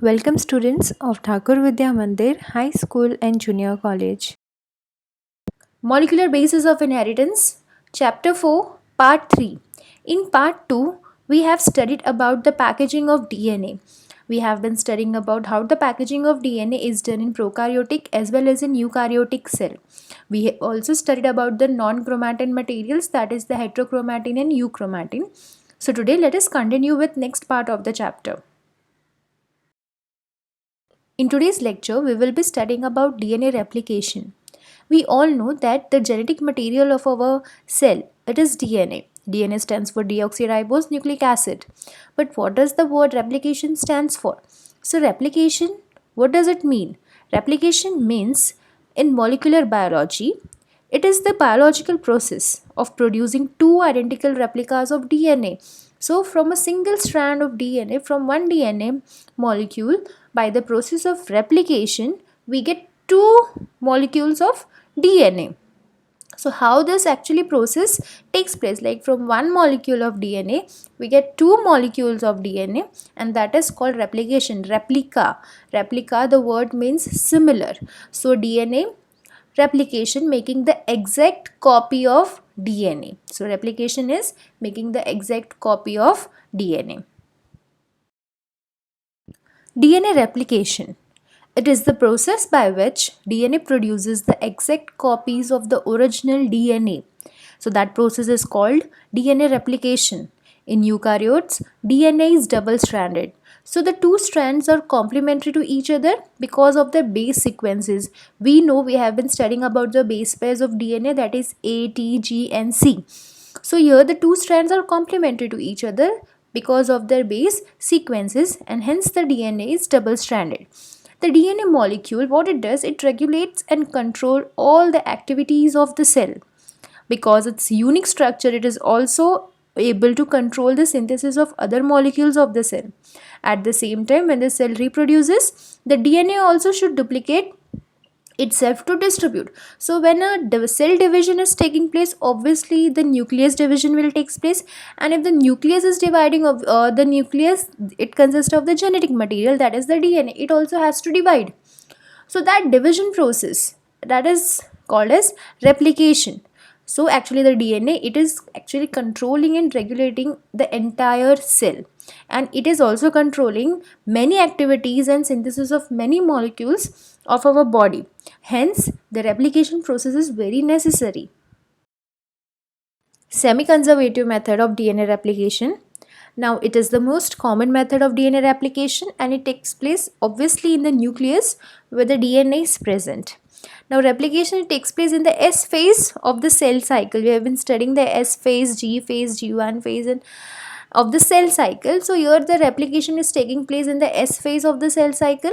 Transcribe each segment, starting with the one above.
Welcome students of Thakur Vidya Mandir High School and Junior College. Molecular Basis of Inheritance, Chapter 4, Part 3. In Part 2, we have studied about the packaging of DNA. We have been studying about how the packaging of DNA is done in prokaryotic as well as in eukaryotic cell. We have also studied about the non-chromatin materials, that is the heterochromatin and euchromatin. So today let us continue with next part of the chapter. In today's lecture, we will be studying about DNA replication. We all know that the genetic material of our cell, it is DNA. DNA stands for deoxyribose nucleic acid. But what does the word replication stands for? So replication, what does it mean? Replication means in molecular biology, it is the biological process of producing two identical replicas of DNA. So, from a single strand of DNA, from one DNA molecule, by the process of replication, we get two molecules of DNA. So, how this actually process takes place? Like from one molecule of DNA, we get two molecules of DNA, and that is called replication. Replica, the word means similar. So, DNA replication making the exact copy of DNA. So replication is making the exact copy of DNA. DNA replication. It is the process by which DNA produces the exact copies of the original DNA. So that process is called DNA replication. In eukaryotes, DNA is double-stranded. So the two strands are complementary to each other because of their base sequences. We know we have been studying about the base pairs of DNA, that is A, T, G and C. So here the two strands are complementary to each other because of their base sequences, and hence the DNA is double-stranded. The DNA molecule, what it does, it regulates and controls all the activities of the cell. Because its unique structure, it is also able to control the synthesis of other molecules of the cell. At the same time, when the cell reproduces, the DNA also should duplicate itself to distribute. So when a cell division is taking place, obviously the nucleus division will take place, and if the nucleus is dividing of the nucleus, it consists of the genetic material, that is the DNA, it also has to divide. So that division process, that is called as replication. So actually the DNA, it is actually controlling and regulating the entire cell, and it is also controlling many activities and synthesis of many molecules of our body. Hence the replication process is very necessary. Semi-conservative method of DNA replication. Now it is the most common method of DNA replication, and it takes place obviously in the nucleus where the DNA is present. Now replication takes place in the S phase of the cell cycle. We have been studying the S phase, G phase, G1 phase and of the cell cycle. So here the replication is taking place in the S phase of the cell cycle,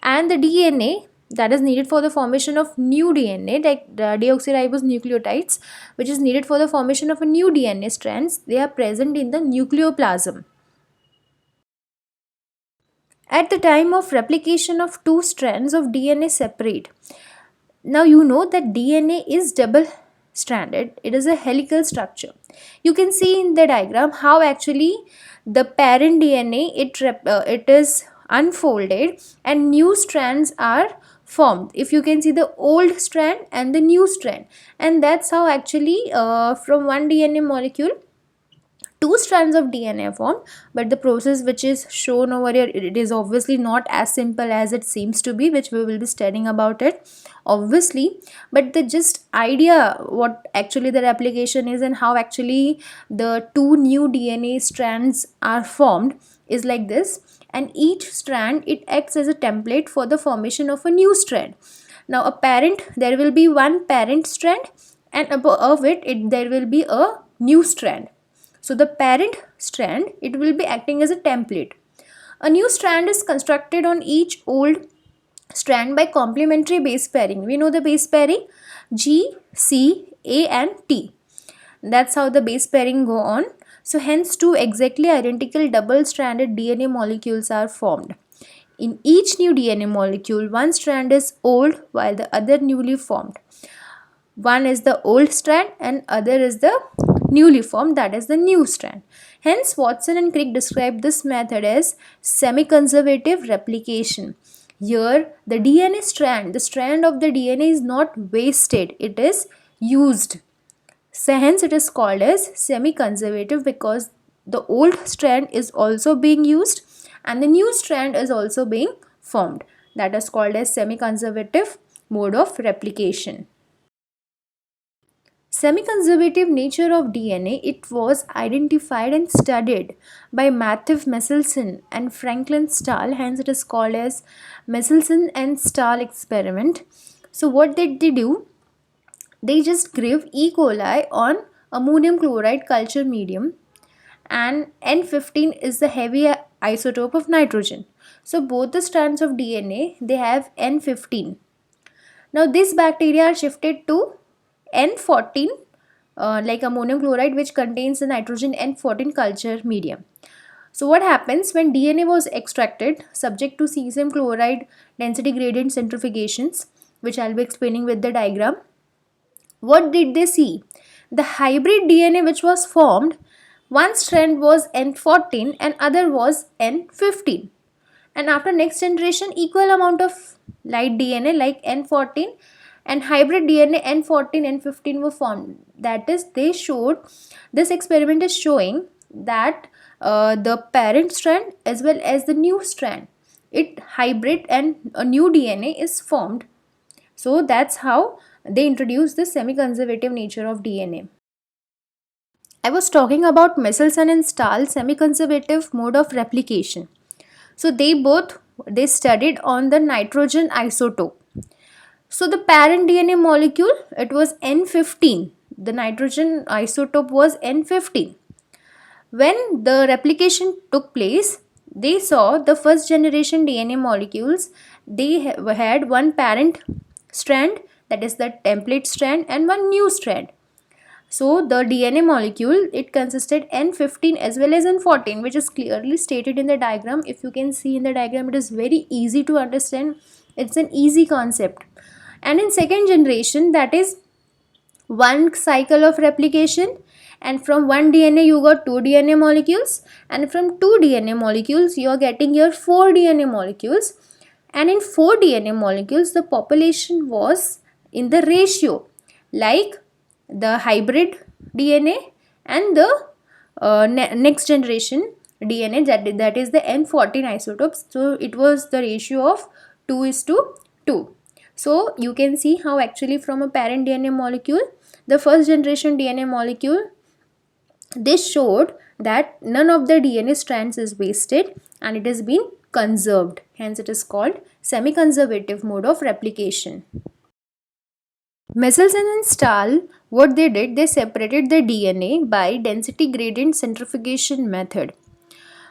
and the DNA that is needed for the formation of new DNA, like the deoxyribose nucleotides, which is needed for the formation of a new DNA strands, they are present in the nucleoplasm. At the time of replication of two strands of DNA separate. Now you know that DNA is double stranded, it is a helical structure. You can see in the diagram how actually the parent DNA, it is unfolded and new strands are formed. If you can see the old strand and the new strand, and that's how actually from one DNA molecule two strands of DNA are formed. But the process which is shown over here, it is obviously not as simple as it seems to be, which we will be studying about it obviously. But the just idea what actually the replication is and how actually the two new DNA strands are formed is like this, and each strand, it acts as a template for the formation of a new strand. Now a parent, there will be one parent strand, and above it there will be a new strand. So the parent strand, it will be acting as a template. A new strand is constructed on each old strand by complementary base pairing. We know the base pairing G, C, A and T. That's how the base pairing go on. So hence two exactly identical double-stranded DNA molecules are formed. In each new DNA molecule, one strand is old while the other newly formed. One is the old strand and other is the newly formed, that is the new strand. Hence, Watson and Crick describe this method as semi-conservative replication. Here, the DNA strand, the strand of the DNA is not wasted, it is used. So hence it is called as semi-conservative, because the old strand is also being used and the new strand is also being formed. That is called as semi-conservative mode of replication. Semi-conservative nature of DNA, it was identified and studied by Matthew Meselson and Franklin Stahl, hence it is called as Meselson and Stahl experiment. So what did they do? They just grew E. coli on ammonium chloride culture medium, and N15 is the heavy isotope of nitrogen. So both the strands of DNA, they have N15. Now these bacteria are shifted to N14, like ammonium chloride, which contains the nitrogen N14 culture medium. So what happens when DNA was extracted subject to cesium chloride density gradient centrifugations, which I'll be explaining with the diagram? What did they see? The hybrid DNA which was formed, one strand was N14 and other was N15. And after next generation, equal amount of light DNA like N14 and hybrid DNA N14 N15 were formed. That is, they showed, this experiment is showing that the parent strand as well as the new strand, it hybrid and a new DNA is formed. So that's how they introduced the semi-conservative nature of DNA. I was talking about Meselson and Stahl semi-conservative mode of replication. So they studied on the nitrogen isotope. So the parent DNA molecule, it was N15. The nitrogen isotope was N15. When the replication took place, they saw the first generation DNA molecules, they had one parent strand, that is the template strand, and one new strand. So the DNA molecule, it consisted N15 as well as N14, which is clearly stated in the diagram. If you can see in the diagram, it is very easy to understand. It's an easy concept. And in second generation, that is one cycle of replication, and from one DNA you got two DNA molecules, and from two DNA molecules you are getting your four DNA molecules. And in four DNA molecules, the population was in the ratio like the hybrid DNA and the next generation DNA, that is the N14 isotopes. So it was the ratio of 2:2. So you can see how actually from a parent DNA molecule, the first generation DNA molecule, this showed that none of the DNA strands is wasted and it has been conserved. Hence it is called semi-conservative mode of replication. Meselson and Stahl, what they did, they separated the DNA by density gradient centrifugation method.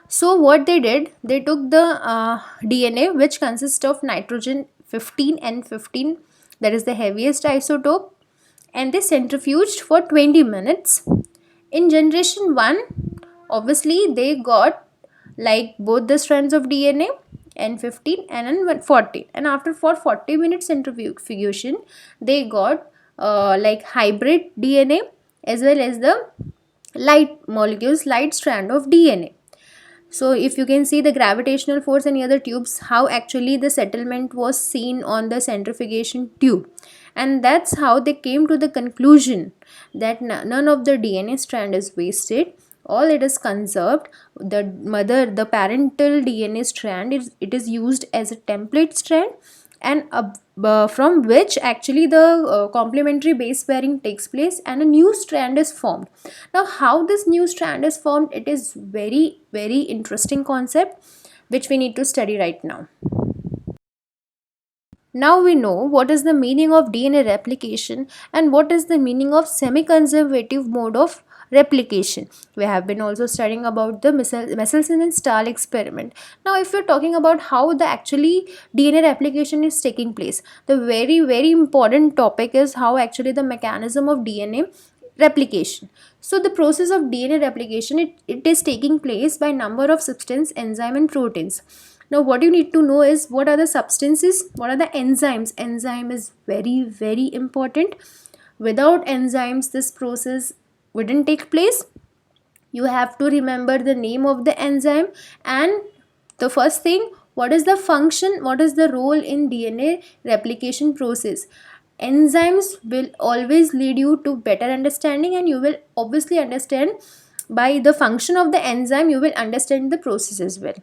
So what they did, they took the DNA which consists of nitrogen 15 and 15, that is the heaviest isotope, and they centrifuged for 20 minutes. In generation 1, obviously they got like both the strands of DNA N15 and N14, and after for 40 minutes centrifugation they got like hybrid DNA as well as the light molecules, light strand of DNA. So if you can see the gravitational force and other tubes, how actually the settlement was seen on the centrifugation tube, and that's how they came to the conclusion that none of the DNA strand is wasted, all it is conserved. The parental DNA strand it is used as a template strand, and from which actually the complementary base pairing takes place and a new strand is formed. Now how this new strand is formed, it is very interesting concept which we need to study right now. Now we know what is the meaning of DNA replication and what is the meaning of semi-conservative mode of replication. We have been also studying about the Meselson and Stahl experiment. Now if you're talking about how the actually DNA replication is taking place, the very important topic is how actually the mechanism of DNA replication. So the process of DNA replication, it is taking place by number of substance, enzyme and proteins. Now what you need to know is what are the substances, what are the enzymes. Enzyme is very important. Without enzymes, this process wouldn't take place. You have to remember the name of the enzyme, and the first thing, what is the function, what is the role in DNA replication process. Enzymes will always lead you to better understanding, and you will obviously understand by the function of the enzyme, you will understand the process as well.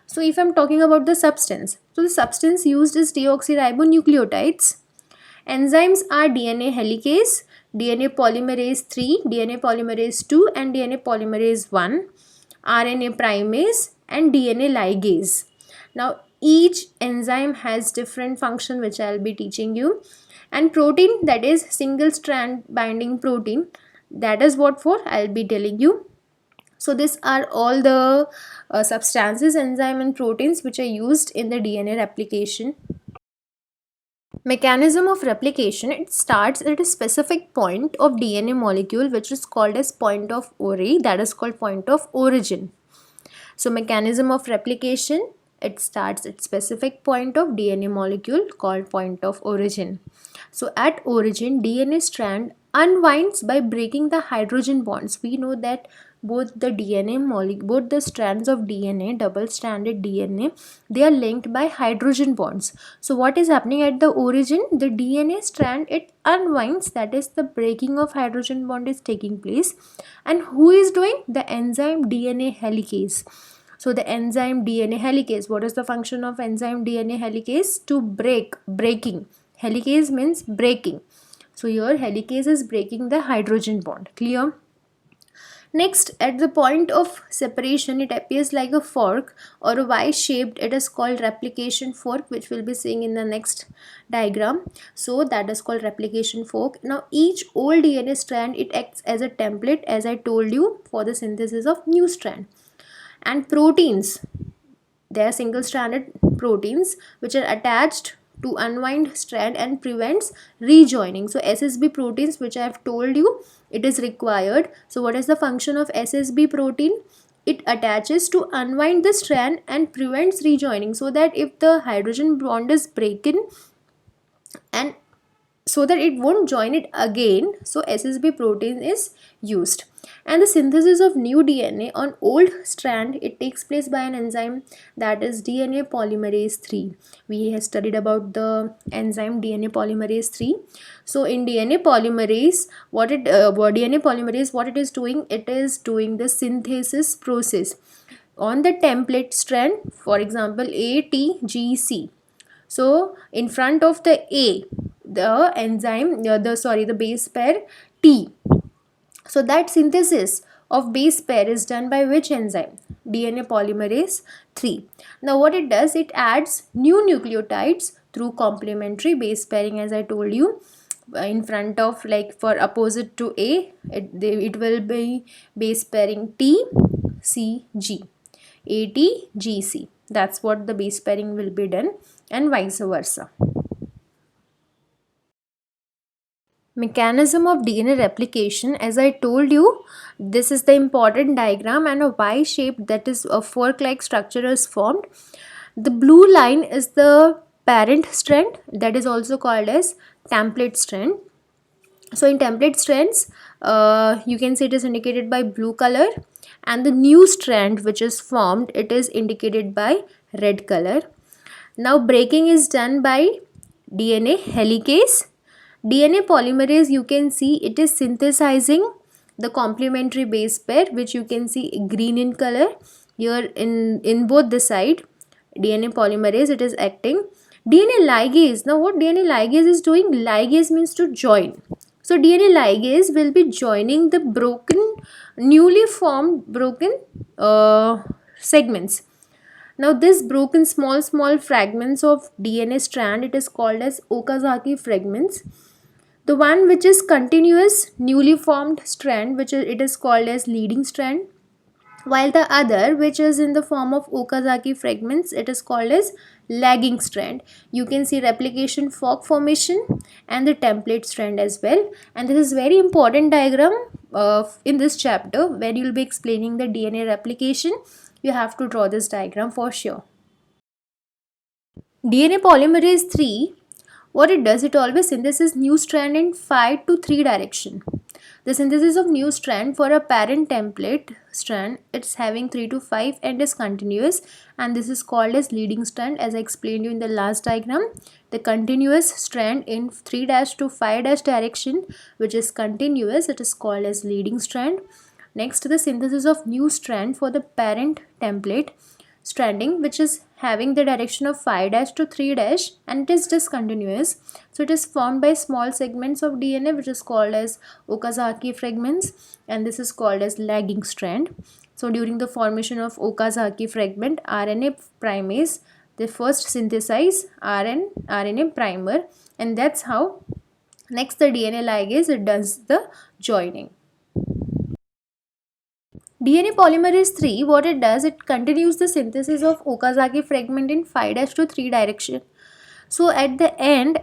So if I'm talking about the substance, so the substance used is deoxyribonucleotides. Enzymes are DNA helicase, DNA polymerase 3, DNA polymerase 2 and DNA polymerase 1, RNA primase and DNA ligase. Now each enzyme has different function which I'll be teaching you. And protein, that is single strand binding protein, that is what for I'll be telling you. So these are all the substances, enzyme and proteins which are used in the DNA replication. Mechanism of replication, it starts at a specific point of DNA molecule which is called as point of ori, that is called point of origin. So mechanism of replication, it starts at specific point of DNA molecule called point of origin. So at origin, DNA strand unwinds by breaking the hydrogen bonds. We know that both the strands of DNA, double stranded DNA, they are linked by hydrogen bonds. So what is happening at the origin? The DNA strand, it unwinds, that is the breaking of hydrogen bond is taking place. And who is doing? The enzyme DNA helicase. So the enzyme DNA helicase, what is the function of enzyme DNA helicase? To breaking. Helicase means breaking. So here helicase is breaking the hydrogen bond. Clear? Next, at the point of separation, it appears like a fork or a Y-shaped. It is called replication fork, which we'll be seeing in the next diagram. So that is called replication fork. Now each old DNA strand, it acts as a template, as I told you, for the synthesis of new strand. And proteins, they are single stranded proteins which are attached to unwind strand and prevents rejoining. So SSB proteins, which I have told you, it is required. So what is the function of SSB protein? It attaches to unwind the strand and prevents rejoining, so that if the hydrogen bond is broken, and so that it won't join it again, so SSB protein is used. And the synthesis of new DNA on old strand, it takes place by an enzyme, that is DNA polymerase 3. We have studied about the enzyme DNA polymerase 3. So in DNA polymerase, what it is doing, it is doing the synthesis process on the template strand, for example ATGC. So in front of the A, the enzyme, the base pair T. So that synthesis of base pair is done by which enzyme? DNA polymerase 3. Now what it does, it adds new nucleotides through complementary base pairing, as I told you. In front of, like for opposite to A, it will be base pairing T, C, G. ATGC. That's what the base pairing will be done, and vice versa. Mechanism of DNA replication, as I told you, this is the important diagram, and a Y shaped, that is a fork like structure is formed. The blue line is the parent strand, that is also called as template strand. So in template strands, you can see it is indicated by blue color, and the new strand which is formed, it is indicated by red color. Now breaking is done by DNA helicase. DNA polymerase, you can see it is synthesizing the complementary base pair, which you can see green in color here in both the side. DNA polymerase, it is acting. DNA ligase, now what DNA ligase is doing? Ligase means to join. So DNA ligase will be joining the newly formed segments. Now this broken small fragments of DNA strand, it is called as Okazaki fragments. The one which is continuous newly formed strand, it is called as leading strand, while the other which is in the form of Okazaki fragments, it is called as lagging strand. You can see replication fork formation and the template strand as well. And this is very important diagram in this chapter. When you will be explaining the DNA replication, you have to draw this diagram for sure. DNA polymerase 3, What it does, it always synthesis new strand in 5 to 3 direction. The synthesis of new strand for a parent template strand, it's having 3 to 5 and is continuous, and this is called as leading strand. As I explained you in the last diagram, the continuous strand in 3 dash to 5 dash direction which is continuous, it is called as leading strand. Next, the synthesis of new strand for the parent template stranding which is having the direction of 5 dash to 3 dash and it is discontinuous. So it is formed by small segments of DNA which is called as Okazaki fragments, and this is called as lagging strand. So during the formation of Okazaki fragment, RNA primase, they first synthesize RNA primer, and that's how next the DNA ligase, it does the joining. DNA polymerase 3, what it does, it continues the synthesis of Okazaki fragment in 5' to 3 direction. So at the end,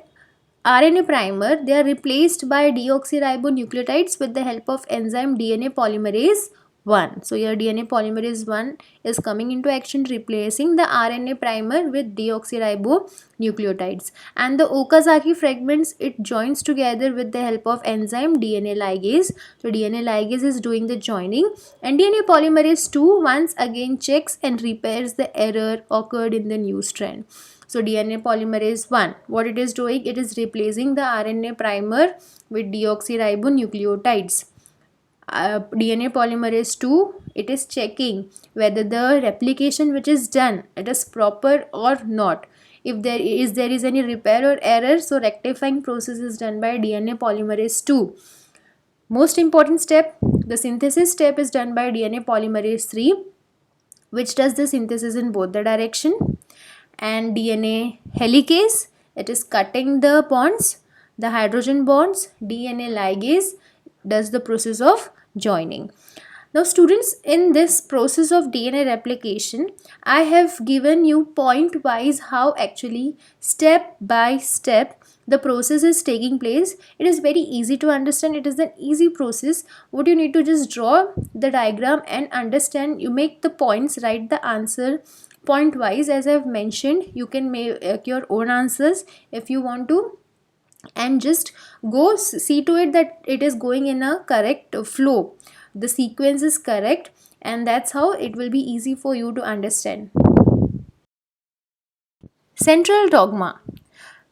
RNA primer, they are replaced by deoxyribonucleotides with the help of enzyme DNA polymerase 1. So here DNA polymerase 1 is coming into action, replacing the RNA primer with deoxyribonucleotides, and the Okazaki fragments, it joins together with the help of enzyme DNA ligase. So DNA ligase is doing the joining, and DNA polymerase 2 once again checks and repairs the error occurred in the new strand. So DNA polymerase 1, what it is doing, it is replacing the RNA primer with deoxyribonucleotides. DNA polymerase 2, it is checking whether the replication which is done, it is proper or not. If there is any repair or error, so rectifying process is done by DNA polymerase 2. Most important step, the synthesis step, is done by DNA polymerase 3, which does the synthesis in both the direction. And DNA helicase, it is cutting the bonds, the hydrogen bonds. DNA ligase does the process of joining. Now students, in this process of DNA replication, I have given you point wise how actually step by step the process is taking place. It is very easy to understand. It is an easy process. What you need to just draw the diagram and understand. You make the points, write the answer point wise. As I have mentioned, you can make your own answers if you want to, and just go see to it that it is going in a correct flow, the sequence is correct, and that's how it will be easy for you to understand. Central dogma.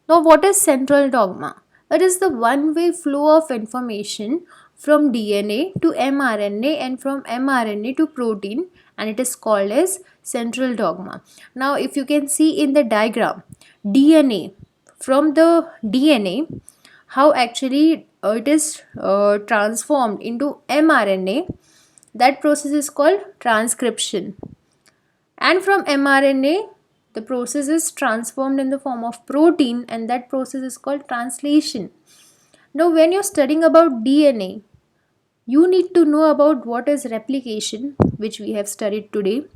Now what is central dogma? It is the one-way flow of information from DNA to mRNA and from mRNA to protein, and it is called as central dogma. Now if you can see in the diagram, DNA, from the DNA, how actually it is transformed into mRNA, that process is called transcription, and from mRNA the process is transformed in the form of protein, and that process is called translation. Now when you're studying about DNA, you need to know about what is replication, which we have studied today,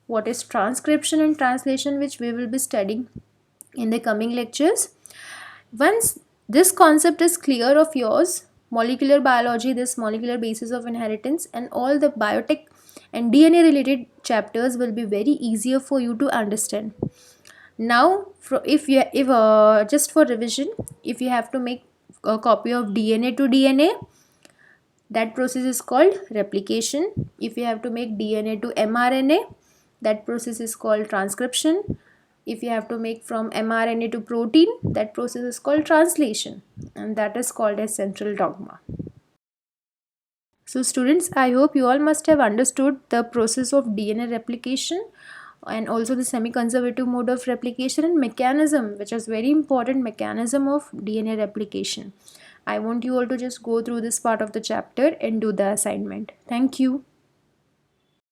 what is transcription and translation, which we will be studying in the coming lectures. Once this concept is clear of yours, molecular biology, this molecular basis of inheritance, and all the biotech and DNA related chapters will be very easier for you to understand. Now just for revision, if you have to make a copy of DNA to DNA, that process is called replication. If you have to make DNA to mRNA, that process is called transcription. If you have to make from mRNA to protein, that process is called translation, and that is called as central dogma. So students, I hope you all must have understood the process of DNA replication and also the semi-conservative mode of replication and mechanism, which is very important mechanism of DNA replication. I want you all to just go through this part of the chapter and do the assignment. Thank you.